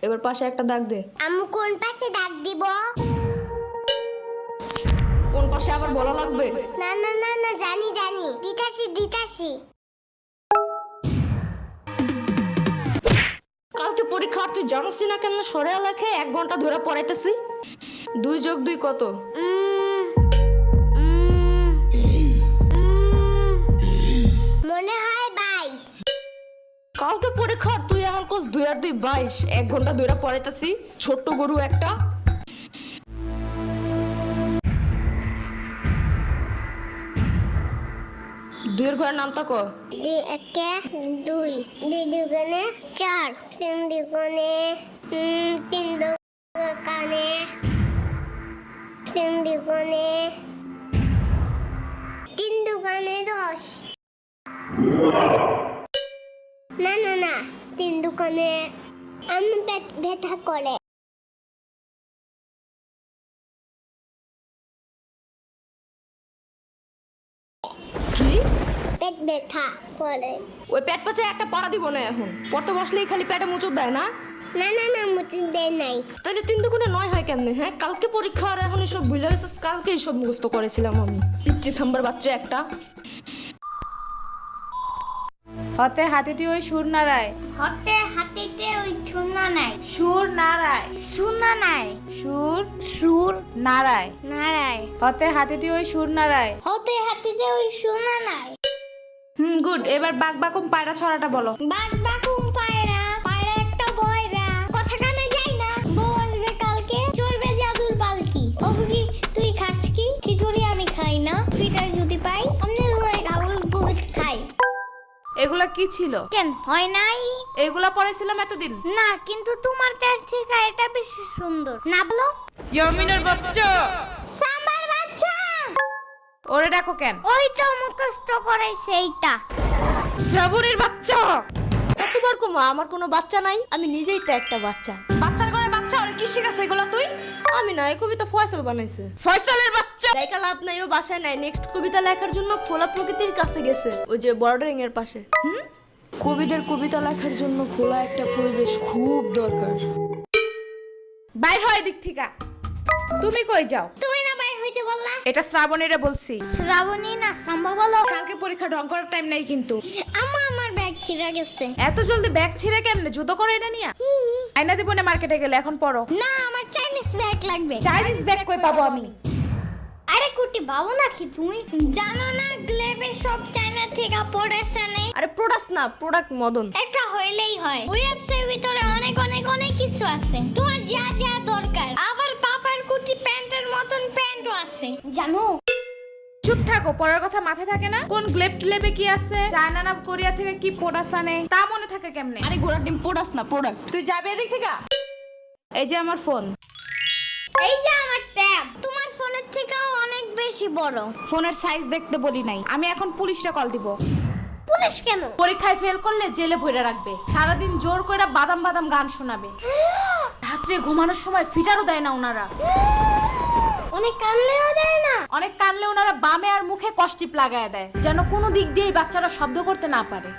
এবার পাশে একটা দাগ দে। আম্মু কোন পাশে দাগ দিব? কোন পাশে আবার বলা লাগবে? না না না না, জানি জানি, দিতাছি। কালকে পরীক্ষা, তুই জানিস না কেমন সরে লেখে 1 ঘন্টা ধরে পড়াইতেছি। 2 + 2 কত? মনে হয় 22। কালকে পরীক্ষা, তুই আমার কোস 2 আর 2 22। 1 ঘন্টা ধরে পড়াইতেছি, ছোট্ট গরু একটা। দুইয়ের ঘরের নামটা ক? 2 একে 2, 2 দুগুণে 4, 3 দুগুণে 3 দুগুণে 3 দুগুণে 10। না না না, 3 দুগুণে আমি পেট ব্যথা করে। কি? পেট ব্যথা করে। ওই পেট পাচে একটা পাড়া দিব না এখন। পড়তে বসলেই খালি পেটে মুচুর দেয় না? না না না, মুচি দেয় নাই। তাহলে 3 দুগুণে 9 হয় কেমনে? হ্যাঁ, কালকে পরীক্ষা আর এখন এসব ভুলে গেছিস? কালকে এইসব মুখস্থ করেছিলাম আমি। 25 নাম্বার বাচ্চা একটা। হতে হাতিটি ওই সুর নাড়ায়। হতে হাতিতে ওই শূন্য নাই। সুর নাড়ায়। শূন্য নাই। সুর নাড়ায়। নারায়। হতে হাতিটি ওই সুর নাড়ায়। হতে হাতিতে ওই শূন্য নাই। গুড। এবার বাক বাকুম পায়রা ছড়াটা বলো। বাঘ বাকুম পায়রা, পায়রা একটা বয়রা, কথা কানে যাই না, বউ আসবে কালকে, চলবে জাদুর পালকি। ও বুঝি তুই খাস কি? খিচুড়ি আমি খাই না, ফিটার যদি পাই আমি ধরে খাবো, বহুত খাই। এগুলা কি ছিল? কেন হয় নাই? এগুলা পড়েছিলাম এতদিন। না, কিন্তু তোমার তার থেকে এটা বেশি সুন্দর। না বলো? ইয়ামিনের বাচ্চা। সাম্বার বাচ্চা। ওরে ডাকো কেন? ওই তো মুখস্থ করাইছে এইটা। শ্রাবণের বাচ্চা। কতবার কমা, আমার কোনো বাচ্চা নাই, আমি নিজেই তো একটা বাচ্চা। বাচ্চার ঘরে বাচ্চা, ওরে কি শিখাছে এগুলা তুই? আমি না, এই কবিতা ফয়সাল বানাইছে। ফয়সালের বাচ্চা। লেখা লাভ নাই, ও বাসায় নাই। নেক্সট কবিতা লেখার জন্য খোলা প্রকৃতির কাছে গেছে, ওই যে বর্ডারিং এর পাশে। কবিদের কবিতা লেখার জন্য খোলা একটা পরিবেশ খুব দরকার। বাইর হয় দিক থেকে। তুমি কই যাও? তুমি না বাইর হইতে বললা? এটা শ্রাবণীরে বলছি। শ্রাবণী না সম্ভব বলো। কালকে পরীক্ষা ঢং করার টাইম নাই কিন্তু। আমার ব্যাগ ছিঁড়ে গেছে। এত জলদি ব্যাগ ছিঁড়ে কেমনে? জুতো করো এটা নিয়া। আয়না দিব না মার্কেটে গেলে, এখন পড়ো। না, আমার চাইনিজ ব্যাগ লাগবে। চাইনিজ ব্যাগ কই পাবো আমি? আরে কুটি বাবু নাকি তুমি? জানো না গ্লেবে সব চায়না থেকে পড়েছে নে। আরে প্রোডাক্ট না, প্রোডাক্ট মদন। একটা হইলেই হয়। ওই অ্যাপসের ভিতরে অনেক অনেক অনেক কিছু আছে, তোমার যা যা দরকার। আবার পাপার কুটি প্যান্টের মতন প্যান্টও আছে, জানো? চুপ থাকো, পড়ার কথা মাথায় থাকে না? কোন গ্লেব লেবে কি আছে, চায়না না কোরিয়া থেকে কি প্রোডাক্ট আনে তা মনে থাকে কেমনে? আরে ঘোড়ার ডিম প্রোডাক্ট না, প্রোডাক্ট। তুই যাবে এদিক থেকে। এই যে আমার ফোন। এই যে আমার ট্যাব, তোমার ফোনের থেকেও অনেক বেশি বড়। ফোনের সাইজ দেখতে বলি নাই। আমি এখন পুলিশে কল দিব। পুলিশ কেন? পরীক্ষায় ফেল করলে জেলে ভরে রাখবে, সারাদিন জোর করে বাদাম বাদাম গান শোনাবে, রাত্রে ঘুমানোর সময় ফিটারও দেয় না ওনারা। অনেক কানলেও দেয় না? অনেক কানলে ওনারা বামে আর মুখে কষ্টিপ লাগায় দেয়, যেন কোনো দিক দিয়ে বাচ্চারা শব্দ করতে না পারে।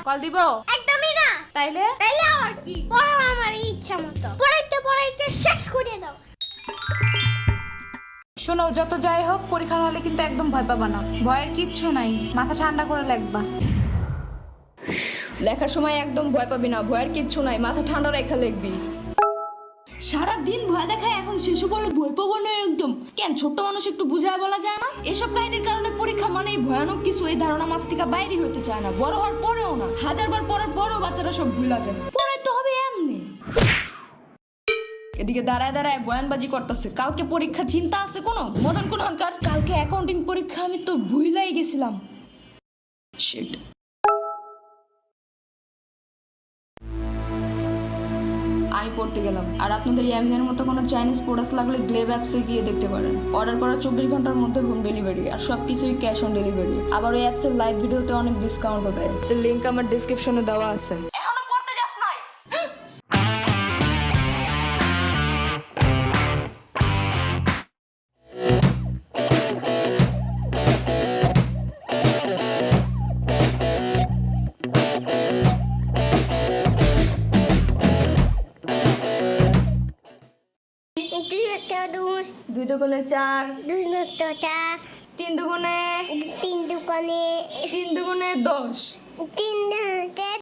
কল দিব? একদমই না। তাইলে তাইলে আর কি? পড়ো আমার ইচ্ছা মতো, পড়াইতে পড়াইতে শেষ করে দাও। শোনো, যত যাই হোক পরীক্ষার হলে কিন্তু একদম ভয় পাবা না। ভয়ের কিচ্ছু নাই, মাথা ঠান্ডা করে লিখবা। লেখার সময় একদম ভয় পাবি না, ভয়ের কিচ্ছু নাই, মাথা ঠান্ডা রেখে লিখবি। সারাদিন ভয় দেখায়, এখন শেষে বলে ভয় পাবো না একদম। কেন, ছোট্ট মানুষ একটু বুঝায় বলা যায় না? এসব কাহিনীর কারণে পরীক্ষা মানেই ভয়ানক কিছু, এই ধারণা মাথা থেকে বাইরে হতে চায় না। বড় হওয়ার পরেও না, 1000 বার পড়ার পরেও বাচ্চারা সব ভুলা যায়। পড়াই তো হবে এমনি। এদিকে দাঁড়ায় দাঁড়ায় বয়ানবাজি করতেছে। কালকে পরীক্ষা, চিন্তা আছে কোনো? মদন কোন হনকার, কালকে অ্যাকাউন্টিং পরীক্ষা, আমি তো ভুলাই গেছিলাম। শিট। আমি পড়তে গেলাম। আর আপনাদের ইয়ামিনের মতো কোনো চাইনিজ প্রোডাক্টস লাগলে গ্লেব অ্যাপসে গিয়ে দেখতে পারেন। অর্ডার করার 24 ঘন্টার মধ্যে হোম ডেলিভারি, আর সবকিছুই ক্যাশ অন ডেলিভারি। আবার ওই অ্যাপসের লাইভ ভিডিওতে অনেক ডিসকাউন্টও দেয়। লিংক আমার ডেসক্রিপশনে দেওয়া আছে। দুই, 2 দুগুণে 4, 2 দুগুণে 4, 3 দুগুণে 3 দুগুণে 3 দুগুণে 10, 3 দুগুণে